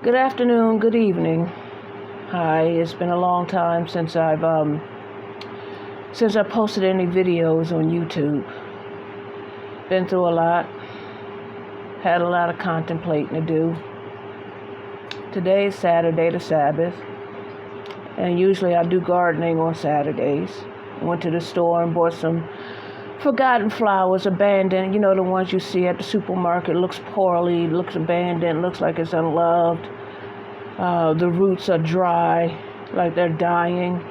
Good afternoon, good evening. Hi, it's been a long time since I posted any videos on YouTube. Been through a lot. Had a lot of contemplating to do. Today is Saturday, the Sabbath. And usually I do gardening on Saturdays. Went to the store and bought some forgotten flowers, abandoned. You know, the ones you see at the supermarket. Looks poorly, looks abandoned, looks like it's unloved. The roots are dry, like they're dying.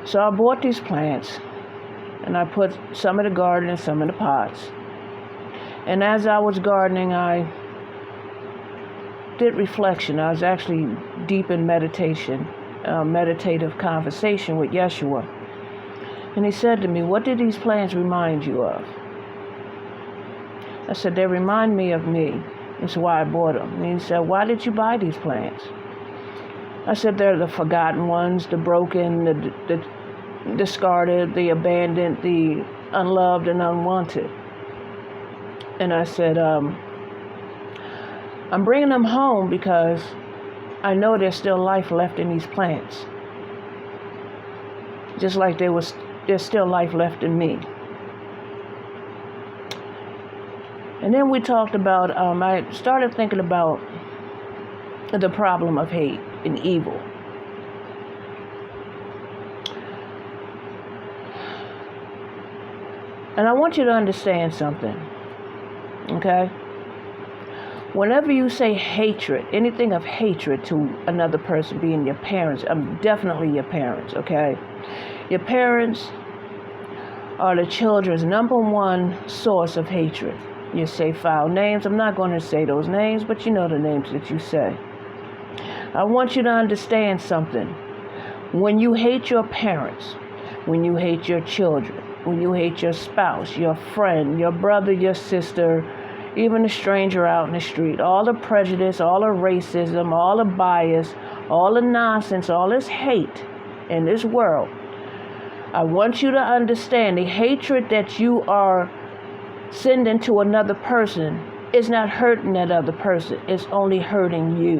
So I bought these plants, and I put some in the garden and some in the pots. And as I was gardening, I did reflection. I was actually deep in meditation, meditative conversation with Yeshua. And he said to me, "What did these plants remind you of?" I said, "They remind me of me. That's why I bought them." And he said, "Why did you buy these plants?" I said, "They're the forgotten ones, the broken, the discarded, the abandoned, the unloved and unwanted." And I said, I'm bringing them home because I know there's still life left in these plants. Just like there's still life left in me. And then we talked about, I started thinking about the problem of hate and evil. And I want you to understand something, okay? Whenever you say hatred, anything of hatred to another person, being your parents, definitely your parents, okay? Your parents are the children's number one source of hatred. You say foul names. I'm not going to say those names, but you know the names that you say. I want you to understand something. When you hate your parents, when you hate your children, when you hate your spouse, your friend, your brother, your sister, even a stranger out in the street, all the prejudice, all the racism, all the bias, all the nonsense, all this hate in this world, I want you to understand the hatred that you are sending to another person is not hurting that other person. It's only hurting you.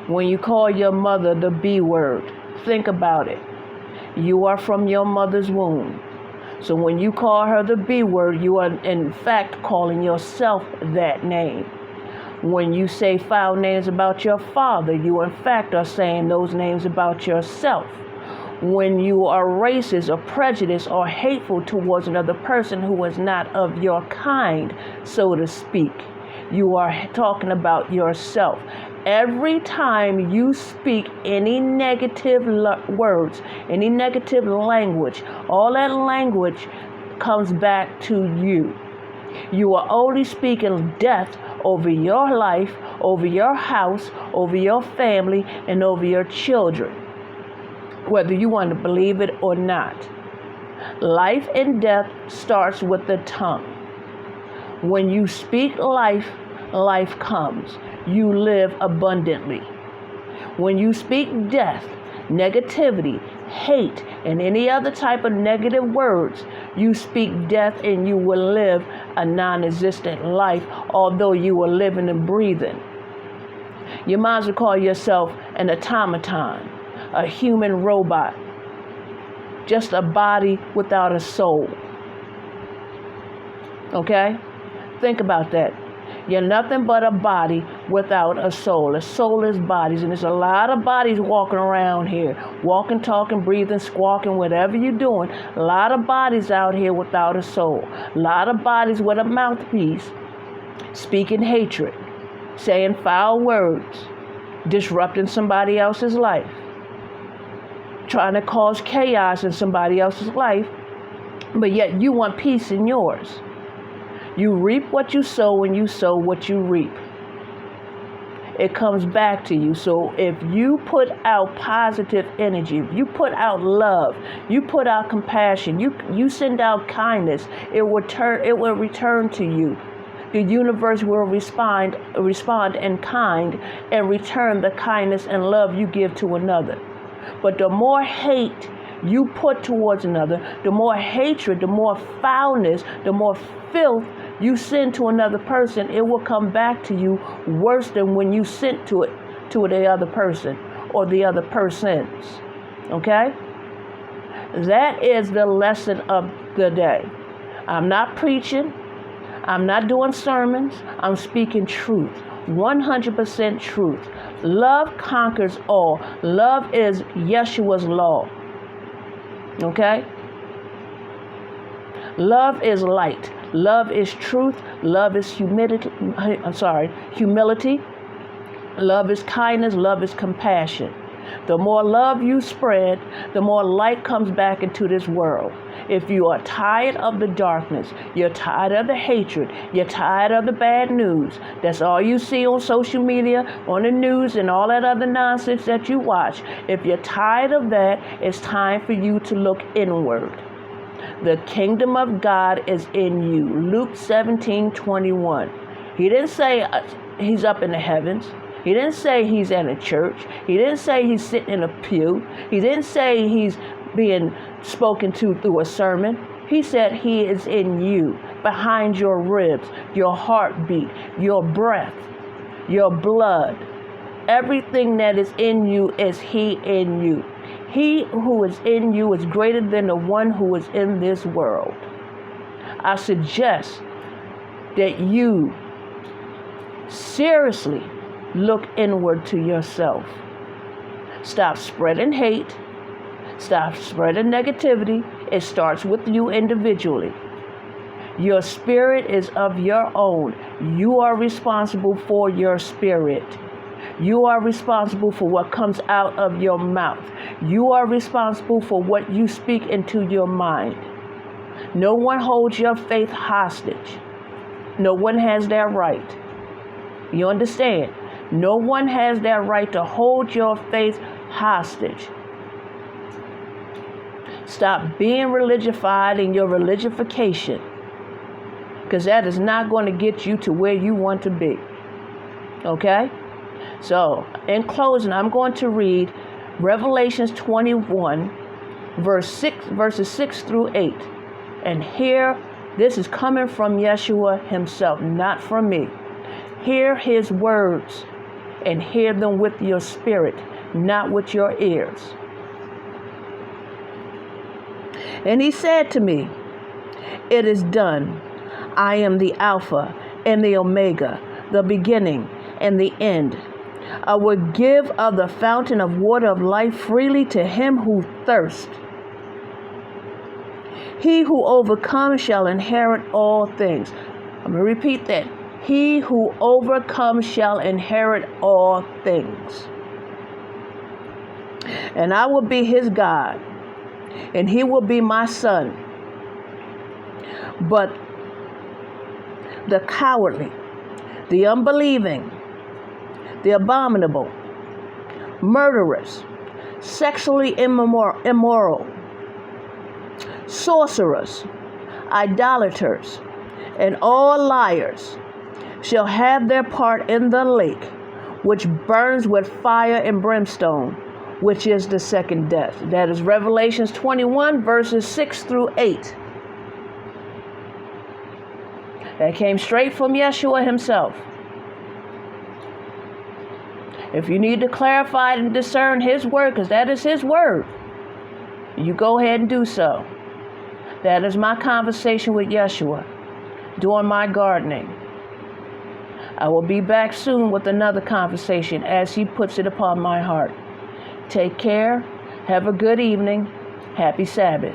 When you call your mother the B word, think about it. You are from your mother's womb. So when you call her the B word, you are in fact calling yourself that name. When you say foul names about your father, you in fact are saying those names about yourself. When you are racist or prejudiced or hateful towards another person who is not of your kind, so to speak, you are talking about yourself. Every time you speak any negative words, any negative language, all that language comes back to you. You are only speaking death over your life, over your house, over your family, and over your children, whether you want to believe it or not. Life and death starts with the tongue. When you speak life, life comes. You live abundantly. When you speak death, negativity, hate, and any other type of negative words, you speak death and you will live a non-existent life, although you are living and breathing. You might as well call yourself an automaton, a human robot, just a body without a soul. Okay? Think about that. You're nothing but a body without a soul. A soul is bodies, and there's a lot of bodies walking around here. Walking, talking, breathing, squawking, whatever you're doing. A lot of bodies out here without a soul. A lot of bodies with a mouthpiece, speaking hatred, saying foul words, disrupting somebody else's life, trying to cause chaos in somebody else's life, but yet you want peace in yours. You reap what you sow and you sow what you reap. It comes back to you. So if you put out positive energy, if you put out love, you put out compassion, you send out kindness, it will return to you. The universe will respond in kind and return the kindness and love you give to another. But the more hate you put towards another, the more hatred, the more foulness, the more filth you sin to another person, it will come back to you worse than when you sent to the other person or the other persons. Okay? That is the lesson of the day. I'm not preaching. I'm not doing sermons. I'm speaking truth. 100% truth. Love conquers all. Love is Yeshua's law. Okay? Love is light. Love is truth. Love is humility. Love is kindness. Love is compassion. The more love you spread, the more light comes back into this world. If you are tired of the darkness, you're tired of the hatred, you're tired of the bad news, that's all you see on social media, on the news, and all that other nonsense that you watch. If you're tired of that, it's time for you to look inward. The kingdom of God is in you. Luke 17:21. He didn't say he's up in the heavens. He didn't say he's at a church. He didn't say he's sitting in a pew. He didn't say he's being spoken to through a sermon. He said he is in you, behind your ribs, your heartbeat, your breath, your blood. Everything that is in you is he in you. He who is in you is greater than the one who is in this world. I suggest that you seriously look inward to yourself. Stop spreading hate. Stop spreading negativity. It starts with you individually. Your spirit is of your own. You are responsible for your spirit. You are responsible for what comes out of your mouth. You are responsible for what you speak into your mind. No one holds your faith hostage. No one has that right. You understand? No one has that right to hold your faith hostage. Stop being religified in your religification, because that is not going to get you to where you want to be. Okay? So, in closing, I'm going to read Revelations 21, verses 6 through 8. And here, this is coming from Yeshua himself, not from me. Hear his words and hear them with your spirit, not with your ears. And he said to me, "It is done. I am the Alpha and the Omega, the beginning and the end. I will give of the fountain of water of life freely to him who thirsts. He who overcomes shall inherit all things." I'm going to repeat that. He who overcomes shall inherit all things. And I will be his God, and he will be my son. But the cowardly, the unbelieving, the abominable, murderers, sexually immoral, sorcerers, idolaters, and all liars shall have their part in the lake, which burns with fire and brimstone, which is the second death. That is Revelations 21, verses 6 through 8. That came straight from Yeshua himself. If you need to clarify and discern his word, because that is his word, you go ahead and do so. That is my conversation with Yeshua doing my gardening. I will be back soon with another conversation as he puts it upon my heart. Take care. Have a good evening. Happy Sabbath.